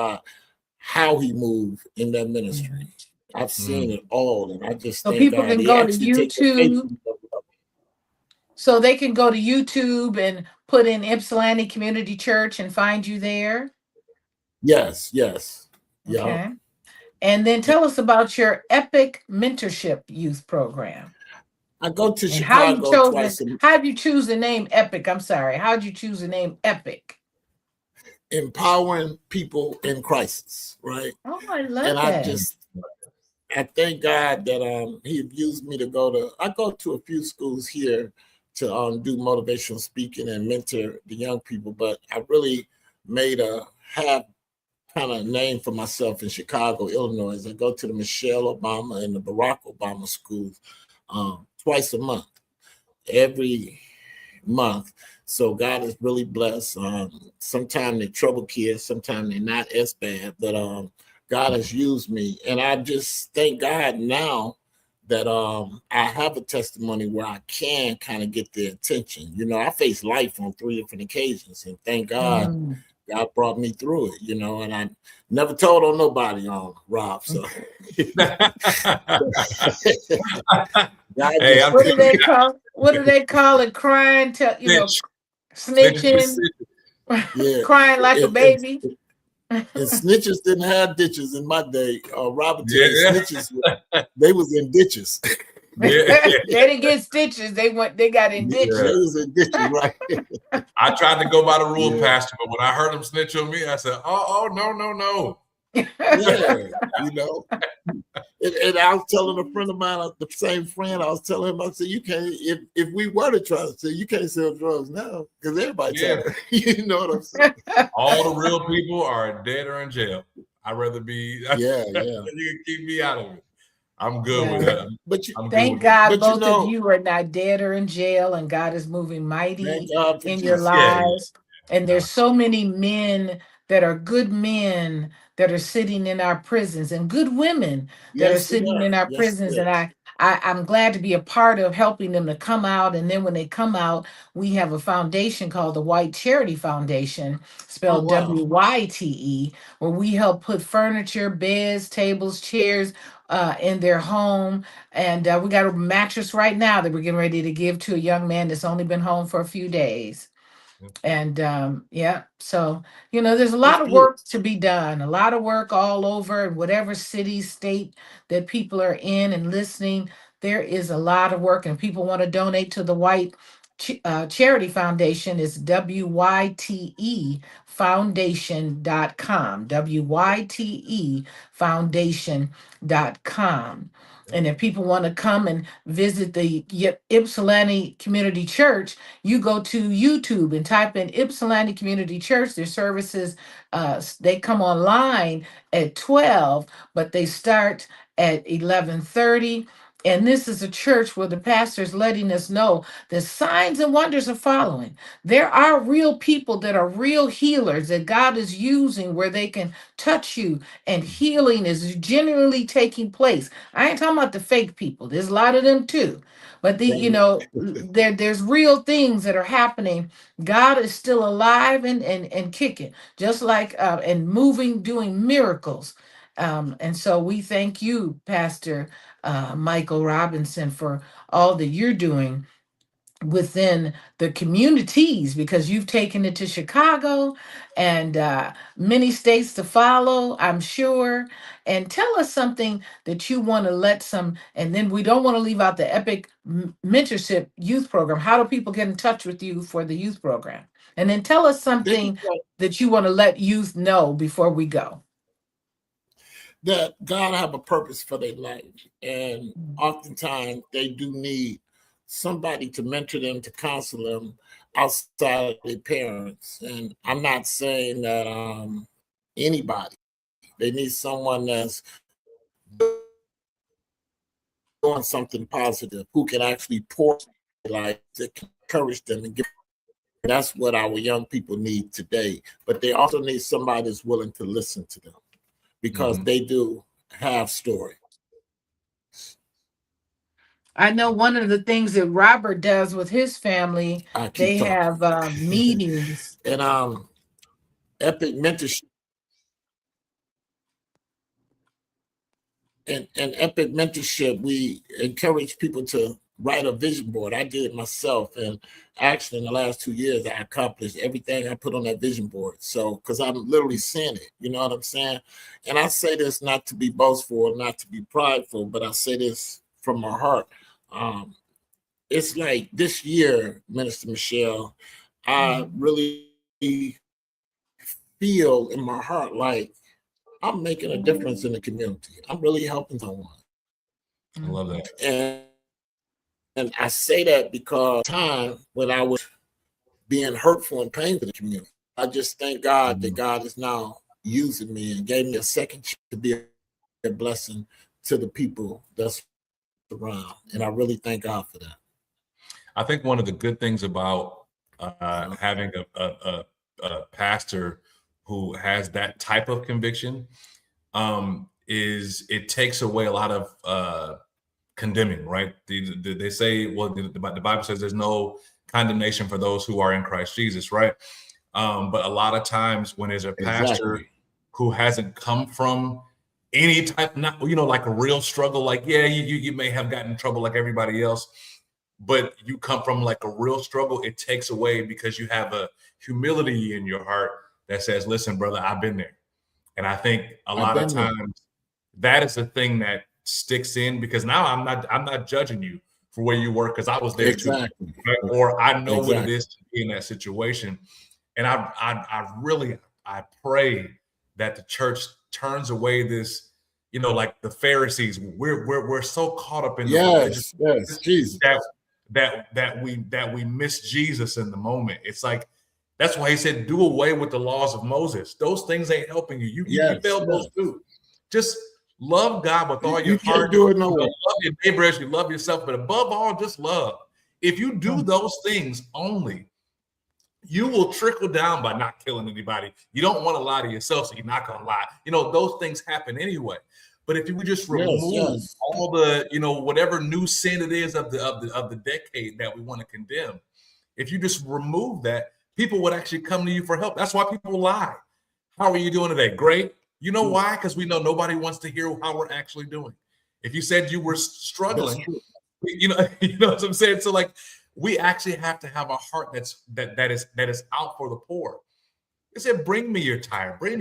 how He moved in that ministry. I've seen it all, and I just so thank people God. can go to YouTube. So they can go to YouTube and put in Ypsilanti Community Church and find you there. Yes. Okay. And then tell us about your Epic Mentorship Youth Program. I go to Chicago twice. How have you choose the name Epic? I'm sorry. How did you choose the name Epic? Empowering people in crisis, right? Oh, I love that. I thank God that He used me to I go to a few schools here to do motivational speaking and mentor the young people, but I really made a kind of name for myself in Chicago, Illinois. I go to the Michelle Obama and the Barack Obama schools twice a month, every month. So God is really blessed. Sometimes they're trouble kids, sometimes they're not as bad, but God has used me. And I just thank God now that I have a testimony where I can kind of get their attention. You know, I faced life on 3 different occasions, and thank God Mm. God brought me through it, you know, and I never told on nobody on Rob. So Hey, I'm What do they call? What do they call it? Crying, snitching, yeah. crying like a baby. And snitches didn't have ditches in my day. Robert tell you, Yeah. snitches, they was in ditches. Yeah. They didn't get stitches. They got in They ditches. was in ditches, right? I tried to go by the rule, Yeah. Pastor, but when I heard him snitch on me, I said, oh, no. Yeah, you know. And I was telling a friend of mine, the same friend, I was telling him, I said, you can't, if we were to try to say, you can't sell drugs now because everybody Yeah. you know what I'm saying? All the real people are dead or in jail. I'd rather be, Yeah. you can keep me out of it. I'm good with Yeah. that. But you, I'm good Thank with God But both of you are not dead or in jail, and God is moving mighty thank God for in your Jesus. Yeah. lives. And there's so many men that are good men that are sitting in our prisons, and good women that are Yes, they sitting are. in our Yes, prisons. yes. And I'm glad to be a part of helping them to come out. And then when they come out, we have a foundation called the White Charity Foundation, spelled Oh, wow. WYTE, where we help put furniture, beds, tables, chairs in their home. And we got a mattress right now that we're getting ready to give to a young man that's only been home for a few days. And yeah, so there's a lot That's of beautiful. work to be done, a lot of work all over, in whatever city, state that people are in and listening. There is a lot of work, and people want to donate to the White Charity Foundation. Is WYTE Foundation.com. WYTE Foundation.com. And if people want to come and visit the Ypsilanti Community Church, you go to YouTube and type in Ypsilanti Community Church. Their services, they come online at 12, but they start at 11:30. And this is a church where the pastor is letting us know that signs and wonders are following. There are real people that are real healers that God is using, where they can touch you, and healing is genuinely taking place. I ain't talking about the fake people. There's a lot of them too. But there's real things that are happening. God is still alive and kicking, just like and moving, doing miracles. And so we thank you, Pastor Michael Robinson, for all that you're doing within the communities, because you've taken it to Chicago and many states to follow, I'm sure. And tell us something that you want to and then we don't want to leave out the Epic Mentorship Youth Program. How do people get in touch with you for the youth program? And then tell us They can something say that you want to let youth know before we go. that God have a purpose for their life. And oftentimes they do need somebody to mentor them, to counsel them outside of their parents. And I'm not saying that anybody. They need someone that's doing something positive, who can actually pour life, to encourage them and give. That's what our young people need today. But they also need somebody that's willing to listen to them, because they do have story. I know one of the things that Robert does with his family, I keep they talking. have meetings. And Epic Mentorship and Epic Mentorship, we encourage people to write a vision board. I did it myself, and actually in the last 2 years, I accomplished everything I put on that vision board. So, because I'm literally seeing it, you know what I'm saying? And I say this not to be boastful, not to be prideful, but I say this from my heart. It's like this year, Minister Michelle, I really feel in my heart like I'm making a difference in the community. I'm really helping someone. I love that. And I say that because time when I was being hurtful and painful to the community, I just thank God that God is now using me and gave me a second chance to be a blessing to the people that's around. And I really thank God for that. I think one of the good things about having a pastor who has that type of conviction is it takes away a lot of condemning, right? They say, well, the Bible says there's no condemnation for those who are in Christ Jesus, right? But a lot of times when there's a pastor who hasn't come from any type, not, like a real struggle, like, yeah, you may have gotten in trouble like everybody else, but you come from like a real struggle, it takes away because you have a humility in your heart that says, listen, brother, I've been there. And I think a lot of times that is the thing that sticks in, because now I'm not judging you for where you were, because I was there too, right? Or I know what it is to be in that situation. And I really pray that the church turns away this, like the Pharisees. We're so caught up in the Jesus. that we miss Jesus in the moment. It's like, that's why he said, do away with the laws of Moses. Those things ain't helping you. You failed those too. Just love God with all your heart. Do it no way. Love your neighbor as you love yourself, but above all, just love. If you do those things only, you will trickle down by not killing anybody. You don't want to lie to yourself, so you're not going to lie. Those things happen anyway. But if you would just remove all the, whatever new sin it is of the decade that we want to condemn, if you just remove that, people would actually come to you for help. That's why people lie. How are you doing today? Great. You know why? Because we know nobody wants to hear how we're actually doing. If you said you were struggling, you know what I'm saying? So like, we actually have to have a heart that is out for the poor. It said, bring me your tire, bring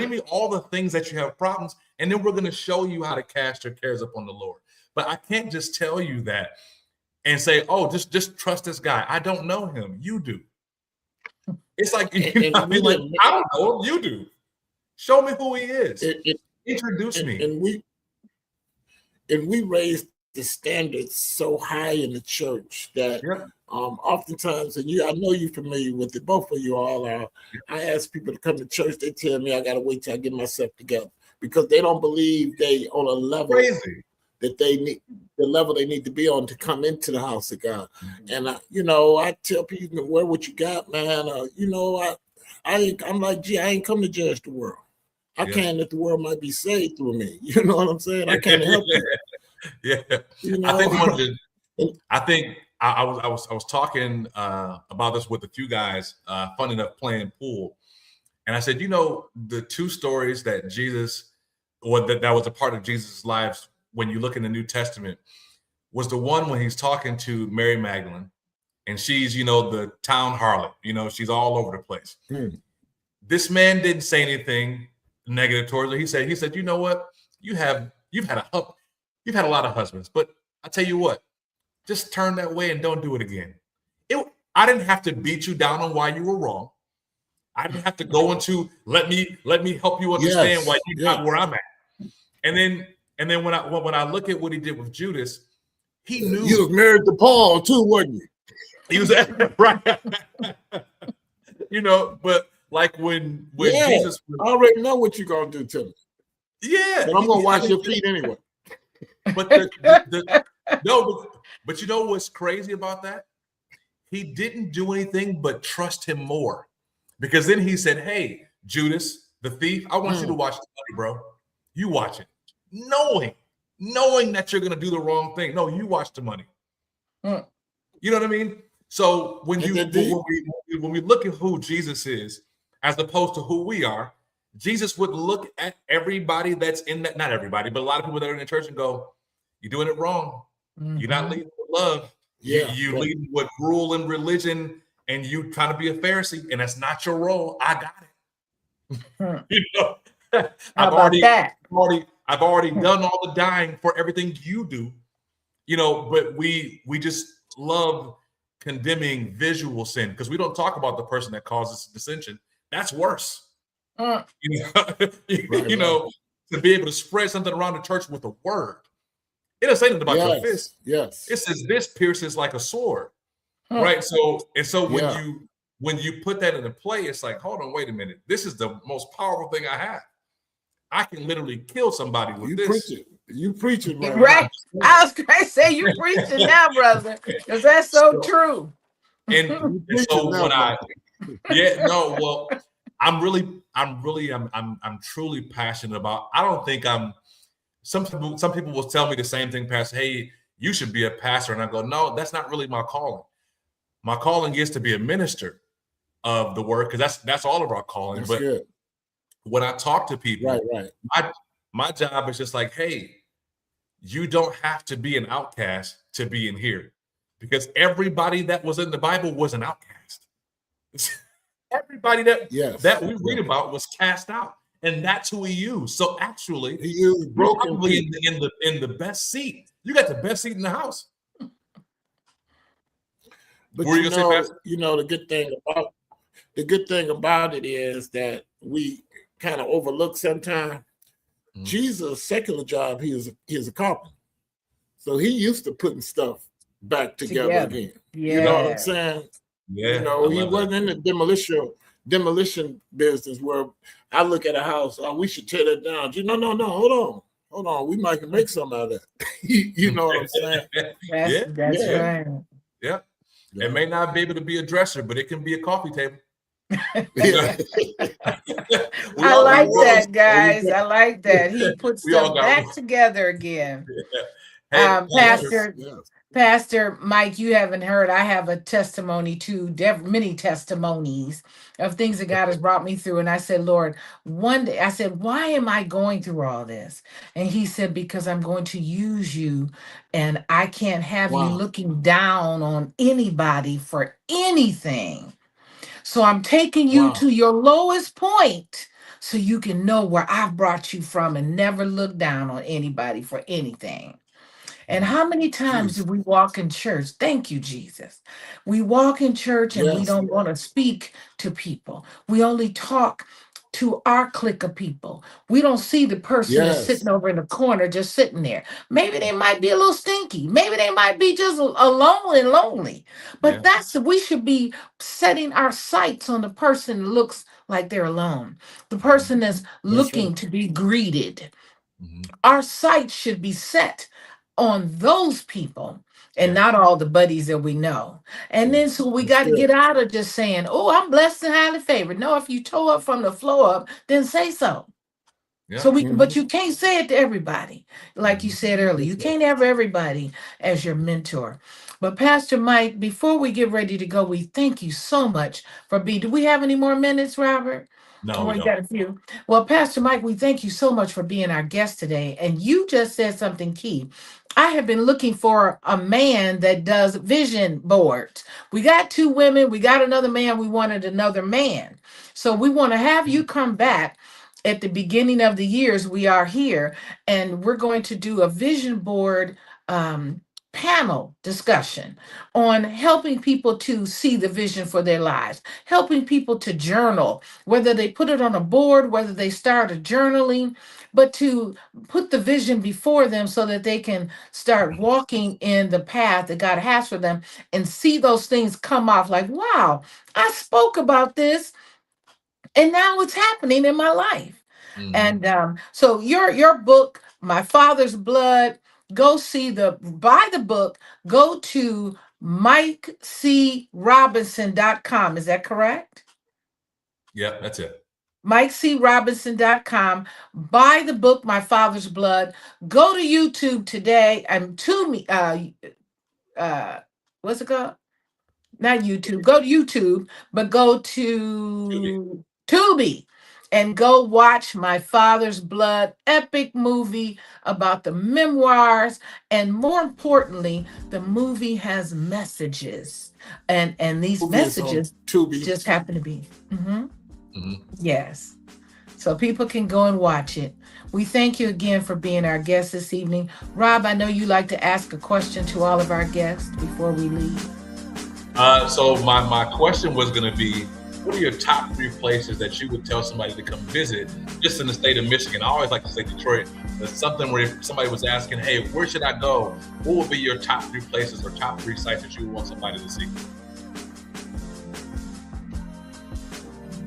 me all the things that you have problems, and then we're going to show you how to cast your cares upon the Lord. But I can't just tell you that and say, oh, just trust this guy. I don't know him. You do. It's like, I don't know him. You do. Show me who he is. Introduce me. And we raised the standards so high in the church that oftentimes, and I know you're familiar with it, both of you all are. I ask people to come to church, they tell me I gotta wait till I get myself together, because they don't believe they on a level that they need, the level they need to be on to come into the house of God. And I tell people, wear what you got, man. I'm like, gee, I ain't come to judge the world. I can if the world might be saved through me. You know what I'm saying? I can't help it. Yeah, I think I was talking about this with a few guys, fun enough, playing pool, and I said, the two stories that Jesus, or that was a part of Jesus' lives when you look in the New Testament, was the one when he's talking to Mary Magdalene, and she's the town harlot, she's all over the place. This man didn't say anything negative towards her. He said, you know what, you've had a lot of husbands, but I tell you what, just turn that way and don't do it again. I didn't have to beat you down on why you were wrong. I didn't have to go into let me help you understand why you're not where I'm at. And then when I look at what he did with Judas, he knew you was married to Paul too, wasn't you? He was right. But like when Jesus, I already know what you're gonna do to me. Yeah, but I'm gonna wash your feet anyway. But but you know what's crazy about that? He didn't do anything but trust him more, because then he said, "Hey, Judas, the thief, I want you to watch the money, bro. You watch it, knowing that you're gonna do the wrong thing. No, you watch the money. You know what I mean? So when we look at who Jesus is, as opposed to who we are, Jesus would look at everybody that's in that, not everybody, but a lot of people that are in the church and go, you're doing it wrong. You're not leading with love. You're leading with rule and religion, and you trying to be a Pharisee, and that's not your role. I got it. I've already done all the dying for everything you do. But we just love condemning visual sin, because we don't talk about the person that causes dissension. That's worse. To be able to spread something around the church with a word. It doesn't say anything about your fist. Yes. It says this pierces like a sword. Right. So when you put that into play, it's like, hold on, wait a minute. This is the most powerful thing I have. I can literally kill somebody with this. You preaching, right? I was going to say you preaching now, brother, because that's so true. And so when I'm truly passionate about. I don't think I'm some people will tell me the same thing, Pastor. Hey, you should be a pastor. And I go, no, that's not really my calling. My calling is to be a minister of the word, because that's all of our calling. That's but good. when I talk to people, right. My job is just like, hey, you don't have to be an outcast to be in here, because everybody that was in the Bible was an outcast. Everybody that we read about was cast out, and that's who he used. So actually, he used broken probably in the best seat. You got the best seat in the house. But the good thing about it is that we kind of overlook sometimes. Jesus' secular job, he is a carpenter, so he used to putting stuff back together again. Yeah. You know what I'm saying? Yeah, he wasn't in the demolition business where I look at a house, oh, we should tear that down. No, hold on, we might make something out of that. You know what I'm saying? That's right. Yeah. It may not be able to be a dresser, but it can be a coffee table. I like that, guys. I like that. He puts stuff back together again. Pastor Mike, you haven't heard. I have a testimony too, many testimonies of things that God has brought me through. And I said, Lord, one day I said, why am I going through all this? And he said, because I'm going to use you, and I can't have you looking down on anybody for anything. So I'm taking you to your lowest point so you can know where I've brought you from, and never look down on anybody for anything. And how many times do we walk in church? Thank you, Jesus. We walk in church and we don't want to speak to people. We only talk to our clique of people. We don't see the person that's sitting over in the corner, just sitting there. Maybe they might be a little stinky. Maybe they might be just alone and lonely. But we should be setting our sights on the person that looks like they're alone. The person that's looking to be greeted. Our sights should be set on those people, and not all the buddies that we know. And then so we got to get out of just saying, oh, I'm blessed and highly favored. No, if you tore up from the floor up, then say so. So but you can't say it to everybody. Like you said earlier, you can't have everybody as your mentor. But Pastor Mike, before we get ready to go, we thank you so much for being. Do we have any more minutes, Robert? No, we got a few. Well, Pastor Mike, we thank you so much for being our guest today. And you just said something key. I have been looking for a man that does vision boards. We got 2 women. We got another man. We wanted another man. So we want to have you come back at the beginning of the years. We are here, and we're going to do a vision board panel discussion on helping people to see the vision for their lives, helping people to journal, whether they put it on a board, whether they start a journaling, but to put the vision before them so that they can start walking in the path that God has for them and see those things come off like, wow, I spoke about this and now it's happening in my life. And so your book, My Father's Blood, buy the book, go to MikeCRobinson.com. Is that correct? Yeah, that's it. MikeCRobinson.com. Buy the book, My Father's Blood. Go to YouTube today. What's it called? Not YouTube. Go to YouTube, but go to Tubi. And go watch My Father's Blood, epic movie about the memoirs. And more importantly, the movie has messages. And these messages just happen to be. Yes. So people can go and watch it. We thank you again for being our guest this evening. Rob, I know you like to ask a question to all of our guests before we leave. So my question was going to be, what are your top 3 places that you would tell somebody to come visit just in the state of Michigan? I always like to say Detroit. But something where if somebody was asking, hey, where should I go? What would be your top 3 places or top 3 sites that you would want somebody to see?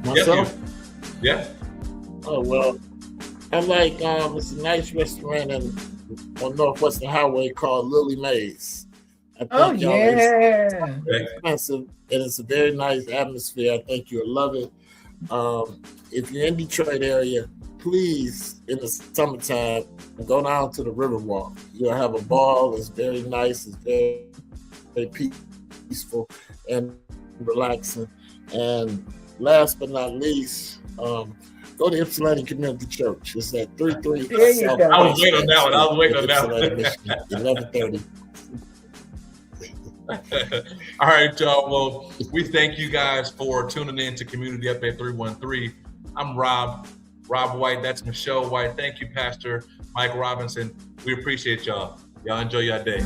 Myself? Yeah. Oh, well, I like, it's a nice restaurant on Northwestern Highway called Lily Mays. Oh, yeah. It's expensive, and it's a very nice atmosphere. I think you'll love it. If you're in Detroit area, please, in the summertime, go down to the Riverwalk. You'll have a ball. It's very nice. It's very, very peaceful and relaxing. And last but not least, go to Ypsilanti Community Church. It's at 33 There you South. go. I was waiting on that one. I was waiting on that Ypsilanti, one. Michigan, 11:30. All right, y'all. Well, we thank you guys for tuning in to Community Update 313. I'm Rob White. That's Michelle White. Thank you, Pastor Mike Robinson. We appreciate y'all. Y'all enjoy your day.